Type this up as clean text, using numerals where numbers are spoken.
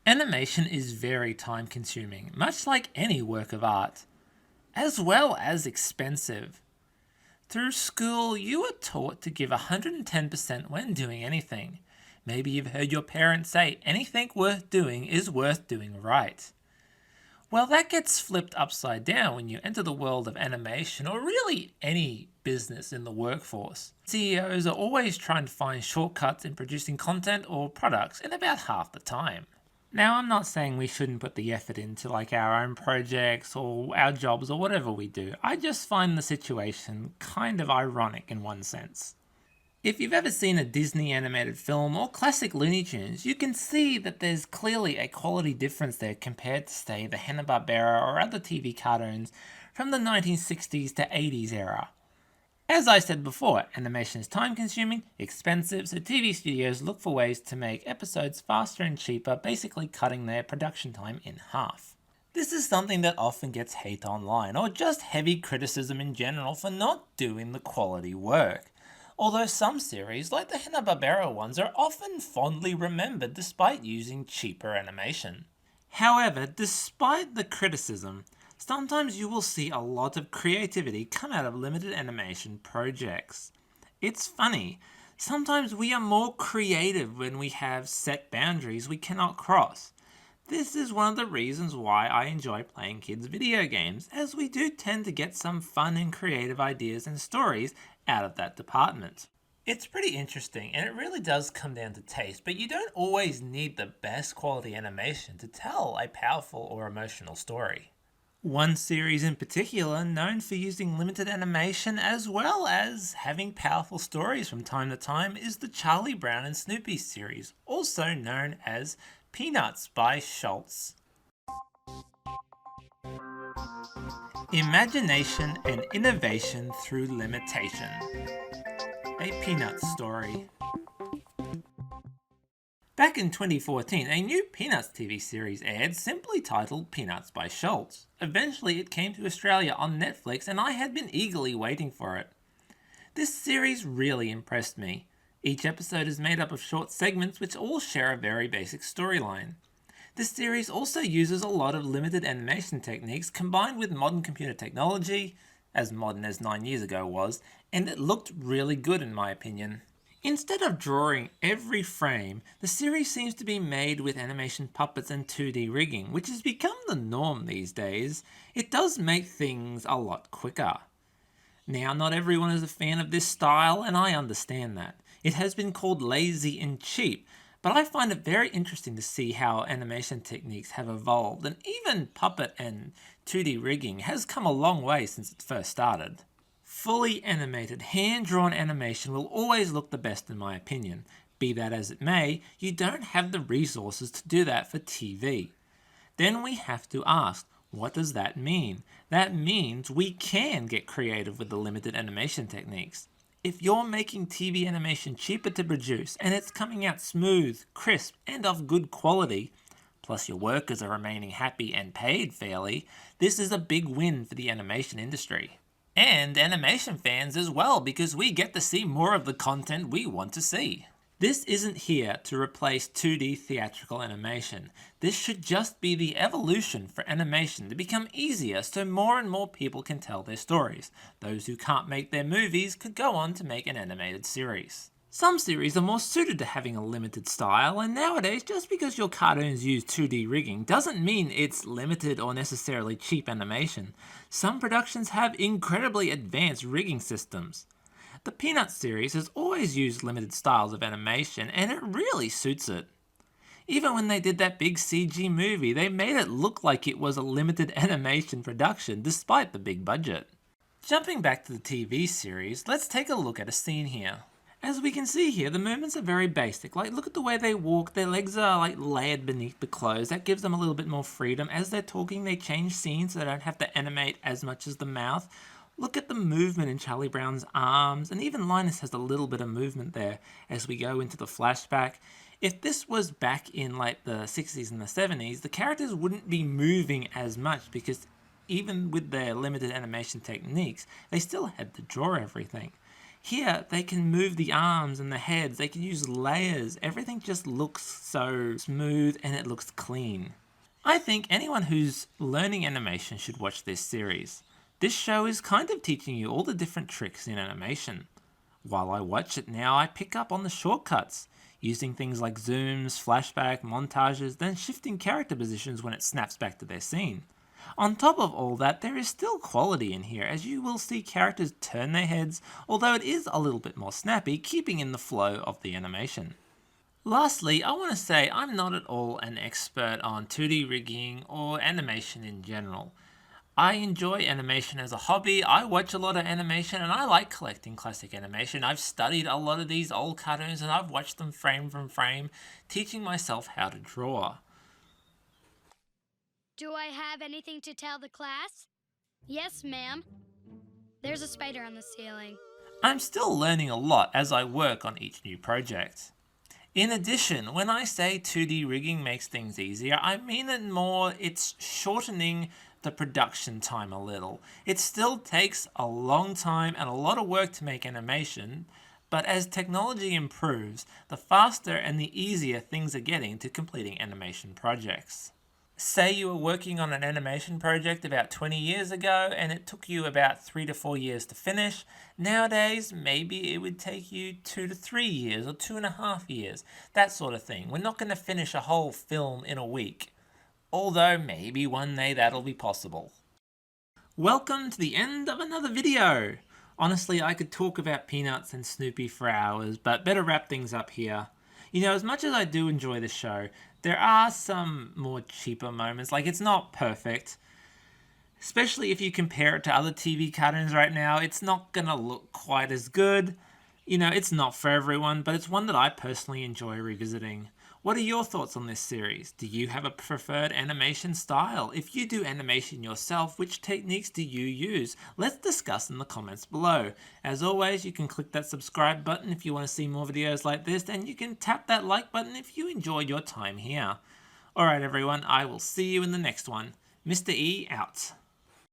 Animation is very time consuming, much like any work of art, as well as expensive. Through school, you are taught to give 110% when doing anything. Maybe you've heard your parents say anything worth doing is worth doing right. Well, that gets flipped upside down when you enter the world of animation or really any business in the workforce. CEOs are always trying to find shortcuts in producing content or products in about half the time. Now, I'm not saying we shouldn't put the effort into our own projects or our jobs or whatever we do. I just find the situation kind of ironic in one sense. If you've ever seen a Disney animated film or classic Looney Tunes, you can see that there's clearly a quality difference there compared to, say, the Hanna-Barbera or other TV cartoons from the 1960s to 80s era. As I said before, animation is time consuming, expensive, so TV studios look for ways to make episodes faster and cheaper, basically cutting their production time in half. This is something that often gets hate online, or just heavy criticism in general for not doing the quality work. Although some series, like the Hanna-Barbera ones, are often fondly remembered despite using cheaper animation. However, despite the criticism, sometimes you will see a lot of creativity come out of limited animation projects. It's funny, sometimes we are more creative when we have set boundaries we cannot cross. This is one of the reasons why I enjoy playing kids' video games, as we do tend to get some fun and creative ideas and stories out of that department. It's pretty interesting, and it really does come down to taste, but you don't always need the best quality animation to tell a powerful or emotional story. One series in particular, known for using limited animation as well as having powerful stories from time to time, is the Charlie Brown and Snoopy series, also known as Peanuts by Schultz. Imagination and innovation through limitation. A Peanuts story. Back in 2014, a new Peanuts TV series aired simply titled Peanuts by Schultz. Eventually it came to Australia on Netflix and I had been eagerly waiting for it. This series really impressed me. Each episode is made up of short segments which all share a very basic storyline. This series also uses a lot of limited animation techniques combined with modern computer technology, as modern as 9 years ago was, and it looked really good in my opinion. Instead of drawing every frame, the series seems to be made with animation puppets and 2D rigging, which has become the norm these days. It does make things a lot quicker. Now, not everyone is a fan of this style, and I understand that. It has been called lazy and cheap, but I find it very interesting to see how animation techniques have evolved, and even puppet and 2D rigging has come a long way since it first started. Fully animated, hand-drawn animation will always look the best in my opinion. Be that as it may, you don't have the resources to do that for TV. Then we have to ask, what does that mean? That means we can get creative with the limited animation techniques. If you're making TV animation cheaper to produce and it's coming out smooth, crisp, and of good quality, plus your workers are remaining happy and paid fairly, this is a big win for the animation industry. And animation fans as well, because we get to see more of the content we want to see. This isn't here to replace 2D theatrical animation. This should just be the evolution for animation to become easier so more and more people can tell their stories. Those who can't make their movies could go on to make an animated series. Some series are more suited to having a limited style, and nowadays just because your cartoons use 2D rigging doesn't mean it's limited or necessarily cheap animation. Some productions have incredibly advanced rigging systems. The Peanuts series has always used limited styles of animation, and it really suits it. Even when they did that big CG movie, they made it look like it was a limited animation production despite the big budget. Jumping back to the TV series, let's take a look at a scene here. As we can see here, the movements are very basic. Look at the way they walk. Their legs are layered beneath the clothes. That gives them a little bit more freedom. As they're talking, they change scenes so they don't have to animate as much as the mouth. Look at the movement in Charlie Brown's arms, and even Linus has a little bit of movement there as we go into the flashback. If this was back in the 60s and the 70s, the characters wouldn't be moving as much because even with their limited animation techniques, they still had to draw everything. Here, they can move the arms and the heads, they can use layers, everything just looks so smooth and it looks clean. I think anyone who's learning animation should watch this series. This show is kind of teaching you all the different tricks in animation. While I watch it now, I pick up on the shortcuts, using things like zooms, flashback, montages, then shifting character positions when it snaps back to their scene. On top of all that, there is still quality in here, as you will see characters turn their heads, although it is a little bit more snappy, keeping in the flow of the animation. Lastly, I want to say I'm not at all an expert on 2D rigging or animation in general. I enjoy animation as a hobby, I watch a lot of animation, and I like collecting classic animation. I've studied a lot of these old cartoons and I've watched them frame from frame, teaching myself how to draw. Do I have anything to tell the class? Yes, ma'am. There's a spider on the ceiling. I'm still learning a lot as I work on each new project. In addition, when I say 2D rigging makes things easier, I mean it more, it's shortening the production time a little. It still takes a long time and a lot of work to make animation, but as technology improves, the faster and the easier things are getting to completing animation projects. Say you were working on an animation project about 20 years ago and it took you about 3 to 4 years to finish. Nowadays, maybe it would take you 2 to 3 years or 2.5 years, that sort of thing. We're not going to finish a whole film in a week, although maybe one day that'll be possible. Welcome to the end of another video. Honestly, I could talk about Peanuts and Snoopy for hours, but better wrap things up here. You know, as much as I do enjoy the show, there are some more cheaper moments. Like, it's not perfect. Especially if you compare it to other TV cartoons right now, it's not gonna look quite as good. You know, it's not for everyone, but it's one that I personally enjoy revisiting. What are your thoughts on this series? Do you have a preferred animation style? If you do animation yourself, which techniques do you use? Let's discuss in the comments below. As always, you can click that subscribe button if you want to see more videos like this, and you can tap that like button if you enjoyed your time here. Alright everyone, I will see you in the next one. Mr. E out.